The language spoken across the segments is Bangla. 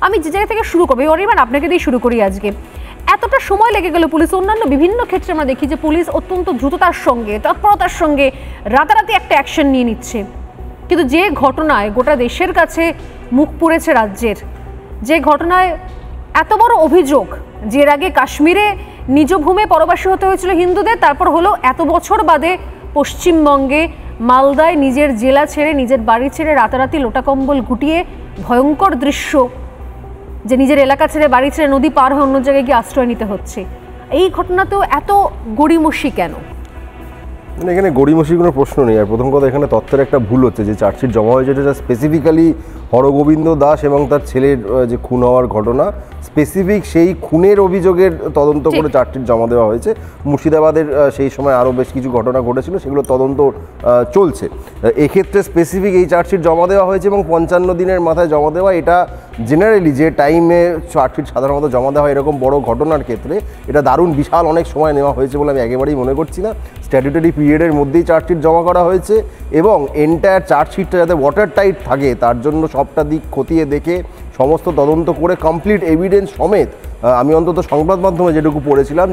আমি যে জায়গা থেকে শুরু করবো, অনির্বাণ আপনাকে দিয়ে শুরু করি। আজকে এতটা সময় লেগে গেল পুলিশ, অন্যান্য বিভিন্ন ক্ষেত্রে আমরা দেখি যে পুলিশ অত্যন্ত দ্রুততার সঙ্গে, তৎপরতার সঙ্গে রাতারাতি একটা অ্যাকশন নিয়ে নিচ্ছে, কিন্তু যে ঘটনায় গোটা দেশের কাছে মুখ পুড়েছে রাজ্যের, যে ঘটনায় এত বড় অভিযোগ, যে এর আগে কাশ্মীরে নিজ ভূমে পরবাসী হতে হয়েছিল হিন্দুদের, তারপর হলো এত বছর বাদে পশ্চিমবঙ্গে মালদায় নিজের জেলা ছেড়ে, নিজের বাড়ি ছেড়ে রাতারাতি লোটাকম্বল গুটিয়ে ভয়ঙ্কর দৃশ্য, যে নিজের এলাকা ছেড়ে বাড়ি ছেড়ে নদী পার হয়ে অন্য জায়গায় গিয়ে আশ্রয় নিতে হচ্ছে। এই ঘটনাতেও এত গড়িমসি কেন? এখানে গড়িমসির কোনো প্রশ্ন নেই। আর প্রথম কথা, এখানে তথ্যের একটা ভুল হচ্ছে। যে চার্জশিট জমা হয়েছে এটা স্পেসিফিক্যালি হরগোবিন্দ দাস এবং তার ছেলের যে খুন হওয়ার ঘটনা, স্পেসিফিক সেই খুনের অভিযোগের তদন্ত করে চার্জশিট জমা দেওয়া হয়েছে। মুর্শিদাবাদের সেই সময় আরও বেশ কিছু ঘটনা ঘটেছিল, সেগুলো তদন্ত চলছে। এক্ষেত্রে স্পেসিফিক এই চার্জশিট জমা দেওয়া হয়েছে এবং 55 দিনের মাথায় জমা দেওয়া, এটা জেনারেলি যে টাইমে চার্জশিট সাধারণত জমা দেওয়া হয় এরকম বড় ঘটনার ক্ষেত্রে এটা দারুণ বিশাল অনেক সময় নেওয়া হয়েছে বলে আমি একেবারেই মনে করছি না। স্ট্যাটুটরি পিরিয়ডের মধ্যেই চার্জশিট জমা করা হয়েছে এবং এন্টায়ার চার্জশিটটা যাতে ওয়াটার টাইট থাকে তার জন্য সবটা দিক খতিয়ে দেখে সমস্ত তদন্ত করে কমপ্লিট এভিডেন্স সমেত, আমি অন্তত সংবাদ মাধ্যমে যেটুকু পড়েছিলাম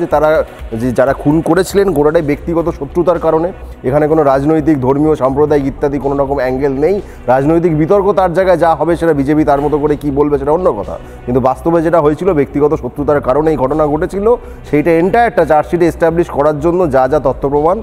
যে যারা খুন করেছিলেন গোটাটাই ব্যক্তিগত শত্রুতার কারণে, এখানে কোনো রাজনৈতিক, ধর্মীয়, সাম্প্রদায়িক ইত্যাদি কোনো রকম অ্যাঙ্গেল নেই। রাজনৈতিক বিতর্ক তার জায়গায় যা হবে সেটা বিজেপি তার মতো করে কি বলবে সেটা অন্য কথা, কিন্তু বাস্তবে যেটা হয়েছিল ব্যক্তিগত শত্রুতার কারণে এই ঘটনা ঘটেছিল, সেইটা এন্টায়ারটা চার্জশিটে এস্টাবলিশ করার জন্য যা যা তথ্য প্রমাণ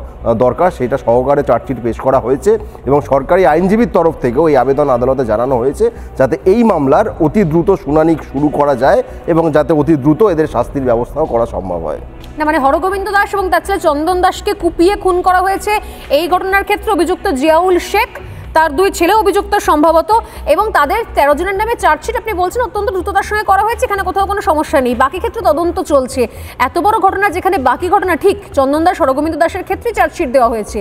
দরকার সেটা সহকারে চার্জশিট পেশ করা হয়েছে এবং সরকারি আইনজীবীর তরফ থেকেও এই আবেদন আদালতে জানানো হয়েছে যাতে এই মামলার অতি দ্রুত শুনানি শুরু করা যায় এবং যাতে অতি দ্রুত এদের শাস্তির ব্যবস্থাও করা সম্ভব হয়। না মানে হরগোবিন্দ দাস এবং তার ছেলে চন্দন দাসকে কুপিয়ে খুন করা হয়েছে, এই ঘটনার ক্ষেত্রে অভিযুক্ত জিয়াউল শেখ, তার 2 ছেলে অভিযুক্ত সম্ভবত, এবং তাদের 13 জনের নামে চার্জশিট আপনি বলছেন অত্যন্ত দ্রুততার সঙ্গে করা হয়েছে, এখানে কোথাও কোনো সমস্যা নেই। বাকি ক্ষেত্রে তদন্ত চলছে। এত বড় ঘটনা যেখানে বাকি ঘটনা ঠিক চন্দন দাস, হরগোবিন্দ দাসের ক্ষেত্রে চার্জশিট দেওয়া হয়েছে,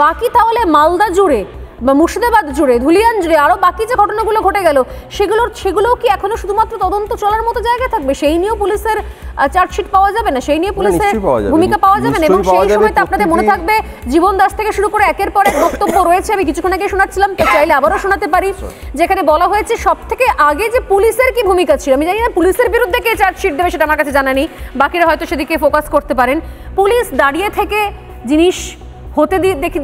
বাকি তাহলে মালদা জুড়ে বা মুর্শিদাবাদ জুড়ে, ধুলিয়ান জুড়ে আরও বাকি যে ঘটনাগুলো ঘটে গেল সেগুলোও কি এখনো শুধুমাত্র তদন্ত চলার মতো জায়গা থাকবে? সেই নিয়েও পুলিশের চার্জশিট পাওয়া যাবে না? সেই নিয়ে পুলিশের ভূমিকা পাওয়া যাবে না? এবং সেই সময় তো আপনাদের মনে থাকবে জীবন দাস থেকে শুরু করে একের পর এক বক্তব্য রয়েছে, আমি কিছুক্ষণ আগে শোনাচ্ছিলাম, তো চাইলে আবারও শোনাতে পারি, যেখানে বলা হয়েছে সব থেকে আগে যে পুলিশের কি ভূমিকা ছিল। আমি জানি না পুলিশের বিরুদ্ধে কে চার্জশিট দেবে, সেটা আমার কাছে জানা নেই, বাকিরা হয়তো সেদিকে ফোকাস করতে পারেন। পুলিশ দাঁড়িয়ে থেকে জিনিস হতে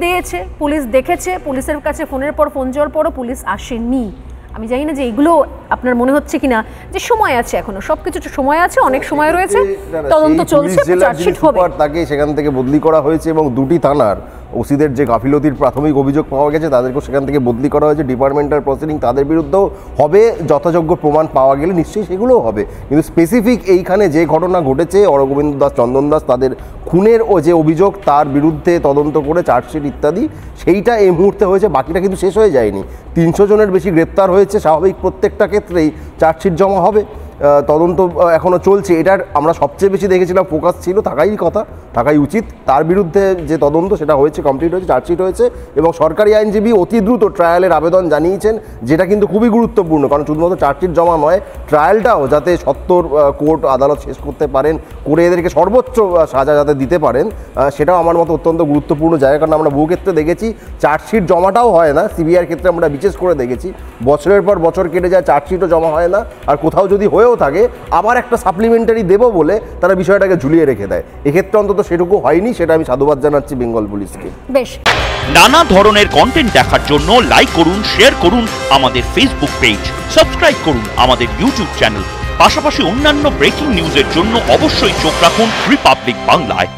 দিয়েছে, পুলিশ দেখেছে, পুলিশের কাছে ফোনের পর ফোন যাওয়ার পরও পুলিশ আসেনি। আমি জানি না যে এইগুলো আপনার মনে হচ্ছে কিনা যে সময় আছে, এখনো সবকিছু সময় আছে, অনেক সময় রয়েছে, তদন্ত চলছে, চার্জশিট হবে। তাকে সেখান থেকে বদলি করা হয়েছে এবং 2টি থানার ওসিদের যে গাফিলতির প্রাথমিক অভিযোগ পাওয়া গেছে তাদেরকে সেখান থেকে বদলি করা হয়েছে। ডিপার্টমেন্টাল প্রসিডিং তাদের বিরুদ্ধেও হবে, যথাযোগ্য প্রমাণ পাওয়া গেলে নিশ্চয়ই সেগুলোও হবে, কিন্তু স্পেসিফিক এইখানে যে ঘটনা ঘটেছে হরগোবিন্দ দাস, চন্দন দাস, তাদের খুনের ও যে অভিযোগ তার বিরুদ্ধে তদন্ত করে চার্জশিট ইত্যাদি সেইটা এই মুহূর্তে হয়েছে, বাকিটা কিন্তু শেষ হয়ে যায়নি। 300 জনের বেশি গ্রেপ্তার হয়েছে, স্বাভাবিক প্রত্যেকটা ক্ষেত্রেই চার্জশিট জমা হবে, তদন্ত এখনও চলছে। এটার আমরা সবচেয়ে বেশি দেখেছিলাম ফোকাস ছিল, থাকাই উচিত, তার বিরুদ্ধে যে তদন্ত সেটা হয়েছে, কমপ্লিট হয়েছে, চার্জশিট হয়েছে এবং সরকারি আইনজীবী অতি দ্রুত ট্রায়ালের আবেদন জানিয়েছেন, যেটা কিন্তু খুবই গুরুত্বপূর্ণ, কারণ শুধুমাত্র চার্জশিট জমা নয়, ট্রায়ালটাও যাতে সত্বর কোর্ট আদালত শেষ করতে পারেন, করে এদেরকে সর্বোচ্চ সাজা যাতে দিতে পারেন, সেটাও আমার মতো অত্যন্ত গুরুত্বপূর্ণ জায়গা। কারণ আমরা বহু ক্ষেত্রে দেখেছি চার্জশিট জমাটাও হয় না, সিবিআইয়ের ক্ষেত্রে আমরা বিশেষ করে দেখেছি বছরের পর বছর কেটে যায়, চার্জশিটও জমা হয় না, আর কোথাও যদি হয়েও থাকে আবার একটা সাপ্লিমেন্টারি দেবো বলে তারা বিষয়টাকে ঝুলিয়ে রেখে দেয়। এক্ষেত্রে অন্তত সেটুকু হয়নি, সেটা আমি সাধুবাদ জানাচ্ছি বেঙ্গল পুলিশকে। বেশ, নানা ধরনের কন্টেন্ট দেখার জন্য লাইক করুন, শেয়ার করুন আমাদের ফেসবুক পেজ, সাবস্ক্রাইব করুন আমাদের ইউটিউব চ্যানেল, পাশাপাশি অন্যান্য ব্রেকিং নিউজের জন্য অবশ্যই চোখ রাখুন রিপাবলিক বাংলায়।